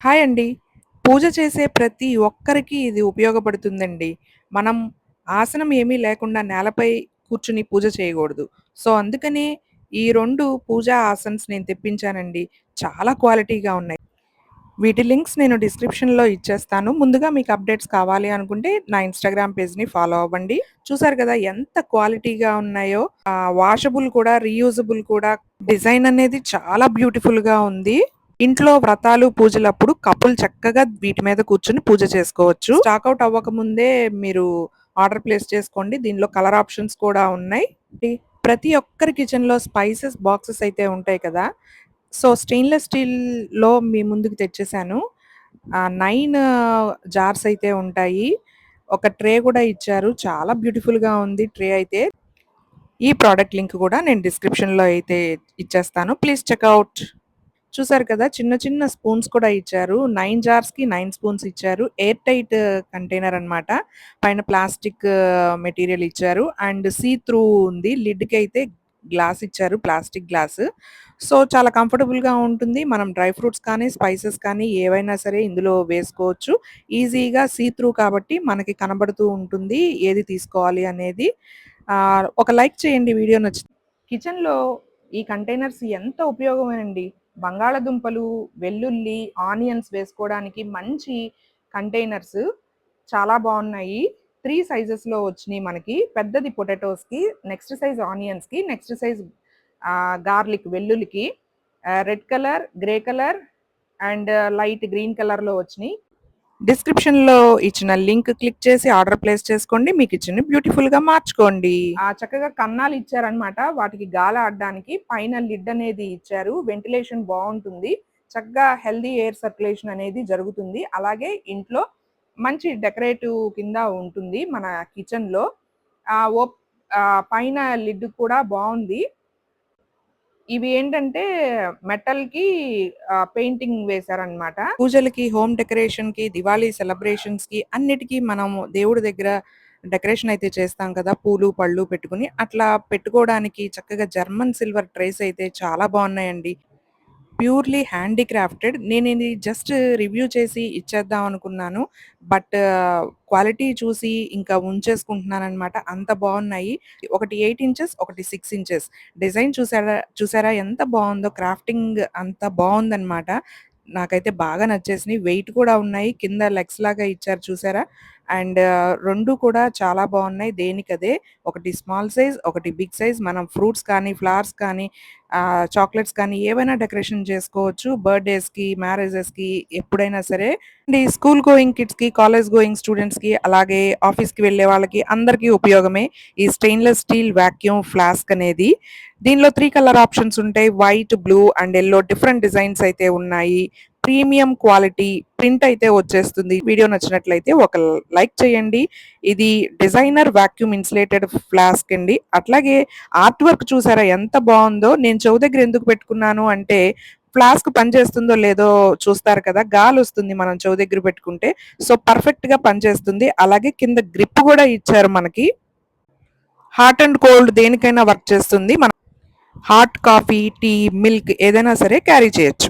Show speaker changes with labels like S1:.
S1: Hi అండి. పూజ చేసే ప్రతి ఒక్కరికి ఇది ఉపయోగపడుతుందండి. మనం ఆసనం ఏమీ లేకుండా నేలపై కూర్చొని పూజ చేయగూడదు. సో, అందుకనే ఈ 2 పూజా ఆసన్స్ నేను తెప్పించానండి. చాలా క్వాలిటీగా ఉన్నాయి. వీటి లింక్స్ నేను డిస్క్రిప్షన్‌లో ఇచ్చేస్తాను. ముందుగా మీకు అప్డేట్స్ కావాలి అనుకుంటే నా ఇన్‌స్టాగ్రామ్ పేజ్‌ని ఫాలో అవ్వండి. చూసారు కదా ఎంత క్వాలిటీగా ఉన్నాయో. వాషబుల్ కూడా, రీయూజబుల్ కూడా. డిజైన్ అనేది చాలా బ్యూటిఫుల్‌గా ఉంది. ఇంట్లో వ్రతాలు, పూజలప్పుడు కపుల్ చక్కగా వీటి మీద కూర్చొని పూజ చేసుకోవచ్చు. స్టాక్ ఔట్ అవ్వకముందే మీరు ఆర్డర్ ప్లేస్ చేసుకోండి. దీనిలో కలర్ ఆప్షన్స్ కూడా ఉన్నాయి. ప్రతి ఒక్కరి కిచెన్‌లో స్పైసెస్ బాక్సెస్ అయితే ఉంటాయి కదా! సో, స్టెయిన్‌లెస్ స్టీల్‌లో మీ ముందుకు తెచ్చేసాను. 9 జార్స్ అయితే ఉంటాయి. ఒక ట్రే కూడా ఇచ్చారు. చాలా బ్యూటిఫుల్‌గా ఉంది ట్రే అయితే. ఈ ప్రొడక్ట్ లింక్ కూడా నేను డిస్క్రిప్షన్‌లో అయితే ఇచ్చేస్తాను. Please check out. చూసారు కదా! చిన్న చిన్న స్పూన్స్ కూడా ఇచ్చారు. 9 జార్స్‌కి 9 స్పూన్స్ ఇచ్చారు. ఎయిర్ టైట్ కంటైనర్ అనమాట. పైన ప్లాస్టిక్ మెటీరియల్ ఇచ్చారు. అండ్ సీ త్రూ ఉంది. లిడ్‌కైతే గ్లాస్ ఇచ్చారు. Plastic glass. సో, చాలా కంఫర్టబుల్‌గా ఉంటుంది. మనం డ్రై ఫ్రూట్స్ కానీ, స్పైసెస్ కానీ ఏవైనా సరే ఇందులో వేసుకోవచ్చు. ఈజీగా సీ త్రూ కాబట్టి మనకి కనబడుతూ ఉంటుంది. ఏది తీసుకోవాలి అనేది. ఒక లైక్ చేయండి వీడియో నచ్చితే. కిచెన్‌లో ఈ కంటైనర్స్ ఎంత ఉపయోగమేనండి. బంగాళదుంపలు, వెల్లుల్లి, ఆనియన్స్ వేసుకోవడానికి మంచి కంటైనర్స్ చాలా బావున్నాయి. 3 సైజెస్‌లో వచ్చినియి మనకి. పెద్దది పొటాటోస్‌కి, నెక్స్ట్ సైజ్ ఆనియన్స్‌కి, నెక్స్ట్ సైజ్ గార్లిక్ వెల్లుల్లికి, red colour, grey colour and light green కలర్‌లో వచ్చినియి. డిస్క్రిప్షన్‌లో ఇచ్చిన లింక్ క్లిక్ చేసి ఆర్డర్ ప్లేస్ చేసుకోండి. మీ కిచెన్‌ని బ్యూటిఫుల్‌గా మార్చుకోండి. చక్కగా కన్నాలు ఇచ్చారనమాట. వాటికి గాలి ఆడడానికి. పైన లిడ్ అనేది ఇచ్చారు. వెంటిలేషన్ బావుంటుంది. చక్కగా హెల్తీ ఎయిర్ సర్క్యులేషన్ అనేది జరుగుతుంది. అలాగే ఇంట్లో మంచి డెకరేటివ్ కింద ఉంటుంది మన కిచెన్‌లో. ఆహ్, ఓప్ పైన లిడ్ కూడా బావుంది. ఇవి ఏంటంటే మెటల్‌కి పెయింటింగ్ వేశారనమాట. పూజలకి, హోమ్ డెకరేషన్‌కి, దివాళీ సెలబ్రేషన్స్‌కి అన్నిటికి మనము దేవుడి దగ్గర డెకరేషన్ అయితే చేస్తాం కదా! పూలు, పళ్ళు పెట్టుకొని. అట్లా పెట్టుకోవడానికి చక్కగా జర్మన్ సిల్వర్ ట్రేస్ అయితే చాలా బావున్నాయండి. ప్యూర్‌లీ హ్యాండీక్రాఫ్టెడ్. నేనిది జస్ట్ రివ్యూ చేసి ఇచ్చేద్దాం అనుకున్నాను. బట్ క్వాలిటీ చూసి ఇంకా ఉంచేసుకుంటున్నాననమాట. అంత బావున్నాయి. ఒకటి 8 ఇంచెస్, ఒకటి 6 ఇంచెస్. డిజైన్ చూసారా ఎంత బావుందో? క్రాఫ్టింగ్ అంత బావుందనమాట. నాకైతే బాగా నచ్చేసినియి. వెయిట్ కూడా ఉన్నాయి. కింద లెగ్స్ లాగా ఇచ్చారు చూసారా? అండ్ 2 కూడా చాలా బావున్నాయి. దేనికదే. ఒకటి స్మాల్ సైజ్, ఒకటి బిగ్ సైజ్. మనం ఫ్రూట్స్ కానీ, ఫ్లవర్స్ కానీ, చాక్లెట్స్ కానీ ఏవైనా డెకరేషన్ చేసుకోవచ్చు. బర్త్‌డేస్‌కి, మ్యారేజెస్‌కి ఎప్పుడైనా సరే. అండ్ ఈ స్కూల్ గోయింగ్ కిడ్స్‌కి, కాలేజ్ గోయింగ్ స్టూడెంట్స్‌కి అలాగే ఆఫీస్‌కి వెళ్ళే వాళ్ళకి అందరికీ ఉపయోగమే. ఈ స్టెయిన్‌లెస్ స్టీల్ వాక్యూమ్ ఫ్లాస్క్ అనేది. దీనిలో 3 కలర్ ఆప్షన్స్ ఉంటాయి. White, blue and yellow different designs అయితే ఉన్నాయి. ప్రీమియం క్వాలిటీ ప్రింట్ అయితే వచ్చేస్తుంది. వీడియో నచ్చినట్లయితే ఒక లైక్ చేయండి. ఇది డిజైనర్ వాక్యూమ్ ఇన్సులేటెడ్ ఫ్లాస్క్ అండి. అట్లాగే ఆర్ట్ వర్క్ చూసారా ఎంత బావుందో! నేను చెవు దగ్గర ఎందుకు పెట్టుకున్నాను అంటే, ఫ్లాస్క్ పనిచేస్తుందో లేదో చూస్తారు కదా! గాలొస్తుంది మనం చెవు దగ్గర పెట్టుకుంటే. సో, పర్ఫెక్ట్‌గా పనిచేస్తుంది. అలాగే కింద గ్రిప్ గూడా ఇచ్చారు మనకి. హాట్ అండ్ కోల్డ్ దేనికైనా వర్క్ చేస్తుంది. మనం హాట్ కాఫీ, టీ, మిల్క్ ఏదైనా సరే క్యారీ చేయొచ్చు.